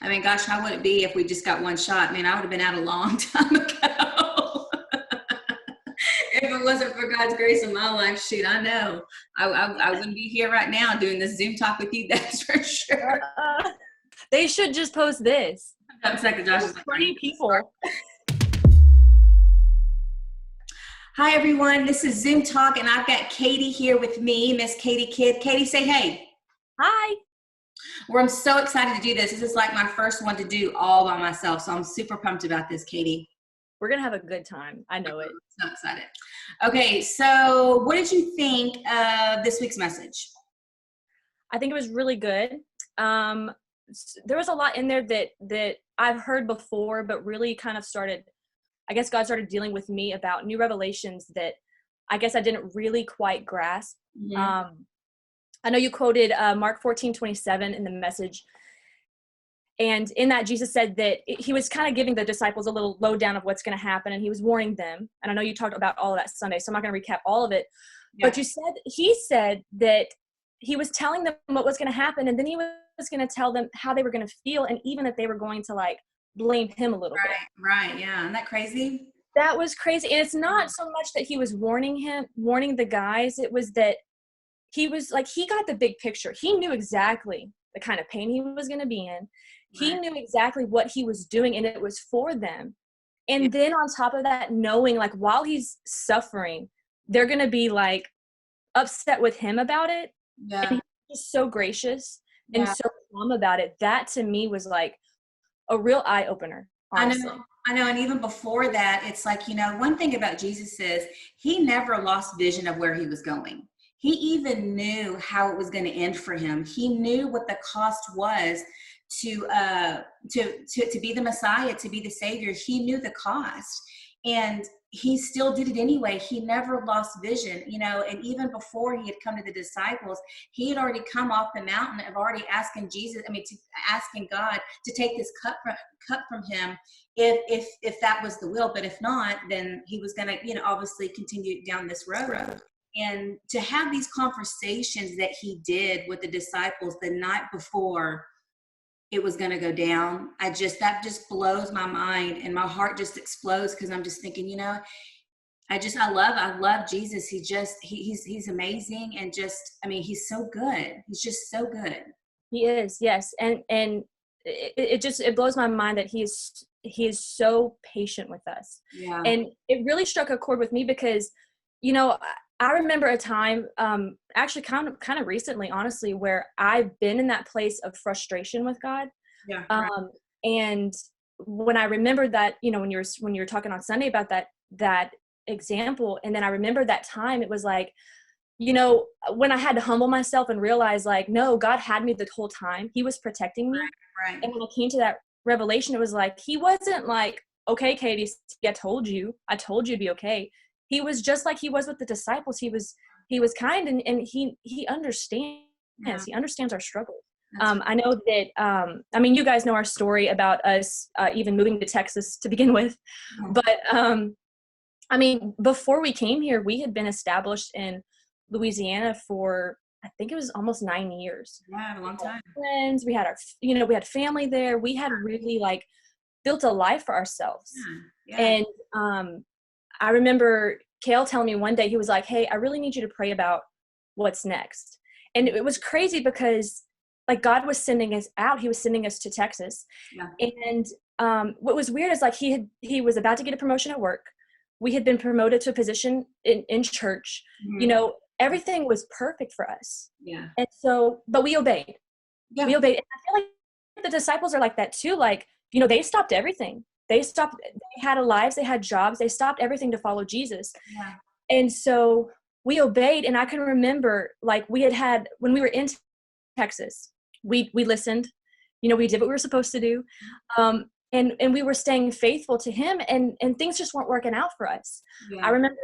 I mean, gosh, how would it be if we just got one shot? Man, I would have been out a long time ago. If it wasn't for God's grace in my life, shoot, I know. I wouldn't be here right now doing this Zoom talk with you, that's for sure. They should just post this. One second, Josh is like, 20 people. Hi, everyone. This is Zoom Talk, and I've got Katie here with me, Miss Katie Kidd. Katie, say hey. Hi. Well, I'm so excited to do this. This is like my first one to do all by myself, so I'm super pumped about this, Katie. We're going to have a good time. I know it. So excited. Okay, so what did you think of this week's message? I think it was really good. There was a lot in there that I've heard before, but really kind of started, I guess God started dealing with me about new revelations that I guess I didn't really quite grasp. Mm-hmm. I know you quoted Mark 14:27 in the message. And in that, Jesus said that he was kind of giving the disciples a little lowdown of what's going to happen, and he was warning them. And I know you talked about all of that Sunday, so I'm not going to recap all of it. Yeah. But he said that he was telling them what was going to happen, and then he was going to tell them how they were going to feel, and even that they were going to like blame him a little bit. Right, yeah. Isn't that crazy? That was crazy. And it's not so much that he was warning the guys. It was that he was like, he got the big picture. He knew exactly the kind of pain he was going to be in. He knew exactly what he was doing, and it was for them. And then on top of that, knowing like while he's suffering, they're going to be like upset with him about it. Yeah. And he's just so gracious and so calm about it. That to me was like a real eye opener. Honestly. I know. And even before that, it's like, one thing about Jesus is he never lost vision of where he was going. He even knew how it was going to end for him. He knew what the cost was to be the Messiah, to be the Savior. He knew the cost, and he still did it anyway. He never lost vision, and even before he had come to the disciples, he had already come off the mountain of already asking God to take this cup from him if that was the will. But if not, then he was going to, obviously continue down this road. And to have these conversations that he did with the disciples the night before it was going to go down, that just blows my mind, and my heart just explodes, because I'm just thinking, I love Jesus. He's amazing, and he's so good. He's just so good. He is, yes. And it blows my mind that he is so patient with us. Yeah. And it really struck a chord with me because, I remember a time, actually kind of recently, honestly, where I've been in that place of frustration with God. Yeah. And when I remember that, when you were talking on Sunday about that example, and then I remember that time, it was like, when I had to humble myself and realize like, no, God had me the whole time. He was protecting me. Right. And when I came to that revelation, it was like, he wasn't like, okay, Katie, I told you to be okay. He was just like he was with the disciples. He was kind, and he understands. Yeah. He understands our struggles. I know that, you guys know our story about us even moving to Texas to begin with. Yeah. But, before we came here, we had been established in Louisiana for, I think it was almost 9 years. Yeah, a long time. Friends, we had we had family there. We had really like built a life for ourselves. Yeah. Yeah. And, I remember Kale telling me one day, he was like, hey, I really need you to pray about what's next. And it was crazy because like God was sending us out. He was sending us to Texas. Yeah. And what was weird is like he was about to get a promotion at work. We had been promoted to a position in church. Mm-hmm. Everything was perfect for us. Yeah. And so, but we obeyed. Yeah. We obeyed. And I feel like the disciples are like that too. Like, they stopped everything. They had lives, they had jobs, they stopped everything to follow Jesus. Yeah. And so we obeyed. And I can remember like we had when we were in Texas, we listened, we did what we were supposed to do. And we were staying faithful to him, and things just weren't working out for us. Yeah. I remember,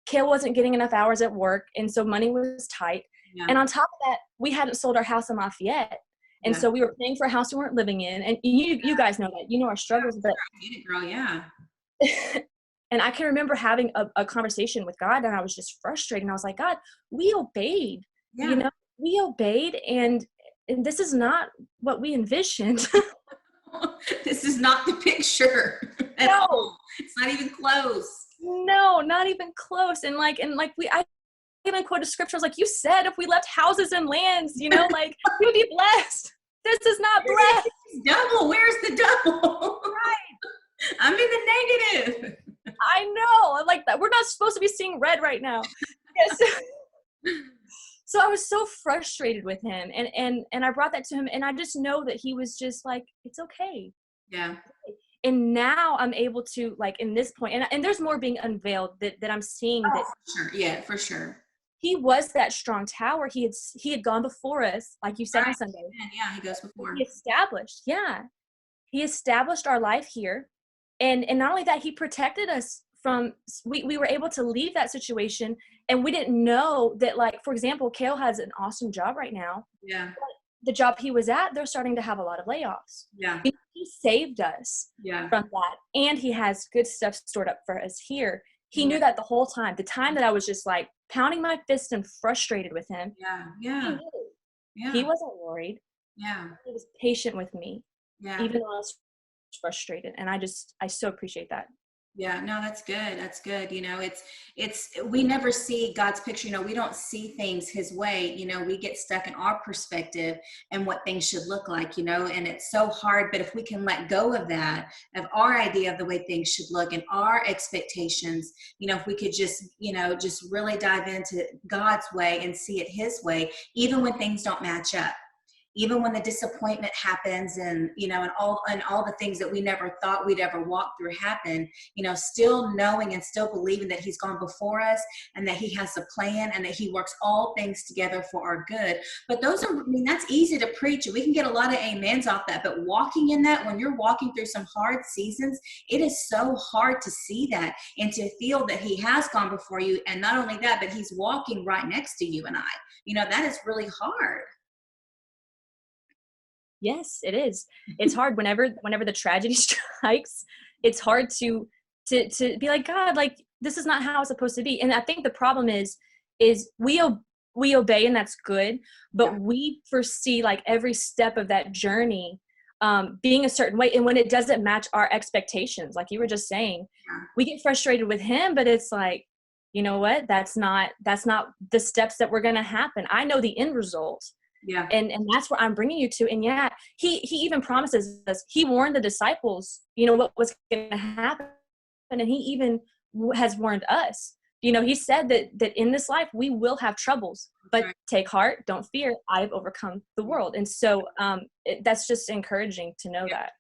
Kale wasn't getting enough hours at work. And so money was tight. Yeah. And on top of that, we hadn't sold our house in Lafayette. And so we were paying for a house we weren't living in. And you guys know that. Our struggles. But girl, yeah. And I can remember having a conversation with God, and I was just frustrated. And I was like, God, we obeyed. Yeah. We obeyed, and this is not what we envisioned. This is not the picture at all. It's not even close. No, not even close. And I even quoted scripture. I was like, you said if we left houses and lands, like we would be blessed. This is not blessed. Double. Where's the double? Right. I'm in the negative. I know. Like that. We're not supposed to be seeing red right now. Yes. So I was so frustrated with him, and I brought that to him, and I just know that he was just like, it's okay. Yeah. And now I'm able to, like, in this point, and there's more being unveiled that I'm seeing. Oh, that for sure. Yeah, for sure. He was that strong tower. He had gone before us, like you said on Sunday. Yeah, he goes before. He established our life here, and not only that, he protected us from. We were able to leave that situation, and we didn't know that. Like, for example, Kale has an awesome job right now. Yeah. The job he was at, they're starting to have a lot of layoffs. Yeah. He saved us from that, and he has good stuff stored up for us here. He knew that the whole time. The time that I was just like pounding my fist and frustrated with him. Yeah. He wasn't worried. Yeah. He was patient with me. Yeah. Even though I was frustrated. And I so appreciate that. Yeah, no, that's good. That's good. We never see God's picture. We don't see things his way. We get stuck in our perspective and what things should look like, and it's so hard. But if we can let go of that, of our idea of the way things should look and our expectations, if we could just really dive into God's way and see it his way, even when things don't match up. Even when the disappointment happens and all the things that we never thought we'd ever walk through happen, still knowing and still believing that he's gone before us and that he has a plan and that he works all things together for our good. But that's easy to preach, and we can get a lot of amens off that. But walking in that, when you're walking through some hard seasons, it is so hard to see that and to feel that he has gone before you. And not only that, but he's walking right next to you and I. That is really hard. Yes, it is. It's hard whenever the tragedy strikes. It's hard to be like, God, like this is not how it's supposed to be. And I think the problem is we obey, and that's good, but we foresee like every step of that journey being a certain way, and when it doesn't match our expectations, like you were just saying, we get frustrated with him. But it's like, you know what? That's not the steps that were going to happen. I know the end result. Yeah. And that's where I'm bringing you to. And he even promises us, he warned the disciples, what was going to happen. And he even has warned us, he said that in this life, we will have troubles, but take heart, don't fear. I've overcome the world. And so that's just encouraging to know that.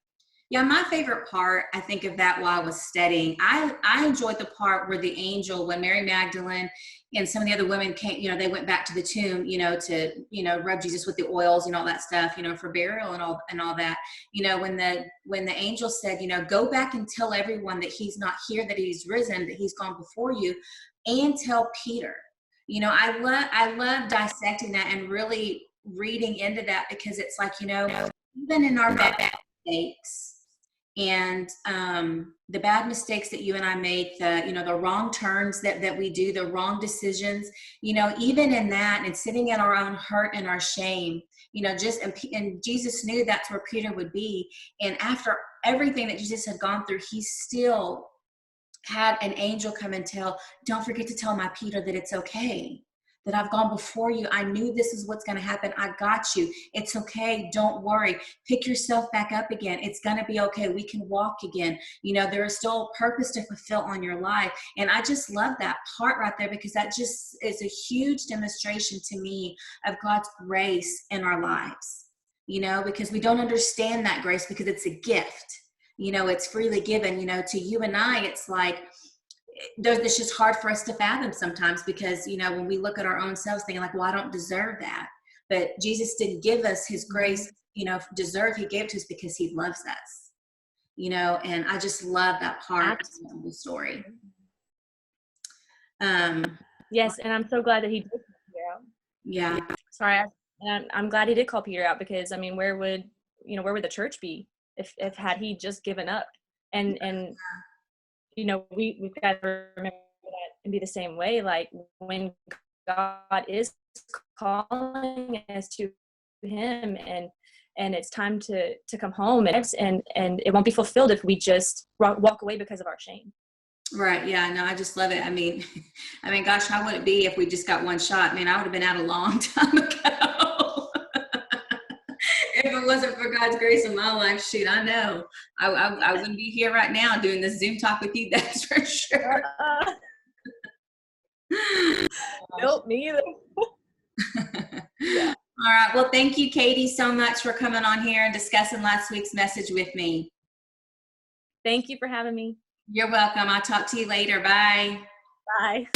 Yeah, my favorite part, I think of that while I was studying, I enjoyed the part where the angel, when Mary Magdalene and some of the other women came, they went back to the tomb, to, rub Jesus with the oils and all that stuff, for burial and all that, when the angel said, go back and tell everyone that he's not here, that he's risen, that he's gone before you, and tell Peter. I love dissecting that and really reading into that, because it's like, even in our bad mistakes, and the bad mistakes that you and I make, the wrong turns that we do, the wrong decisions, even in that, and sitting in our own hurt and our shame, and Jesus knew that's where Peter would be. And after everything that Jesus had gone through, he still had an angel come and don't forget to tell my Peter that it's okay, that I've gone before you. I knew this is what's going to happen. I got you. It's okay. Don't worry. Pick yourself back up again. It's going to be okay. We can walk again. There is still a purpose to fulfill on your life. And I just love that part right there, because that just is a huge demonstration to me of God's grace in our lives, because we don't understand that grace because it's a gift. It's freely given, to you and I. It's like, it's just hard for us to fathom sometimes, because, when we look at our own selves thinking like, well, I don't deserve that. But Jesus didn't give us his grace, deserve. He gave it to us because he loves us, and I just love that part of the story. Yes. And I'm so glad that he did call Peter out. Yeah. Sorry. And I'm glad he did call Peter out, because where would the church be if had he just given up? And we've got to remember that and be the same way. Like, when God is calling us to him, and it's time to come home, and it won't be fulfilled if we just walk away because of our shame. Right. Yeah. No, I just love it. I mean, gosh, how would it be if we just got one shot? Man, I would have been out a long time ago. If it wasn't for God's grace in my life, shoot, I know I wouldn't be here right now doing this Zoom talk with you. That's for sure. Nope, me either. Yeah. All right. Well, thank you, Katie, so much for coming on here and discussing last week's message with me. Thank you for having me. You're welcome. I'll talk to you later. Bye. Bye.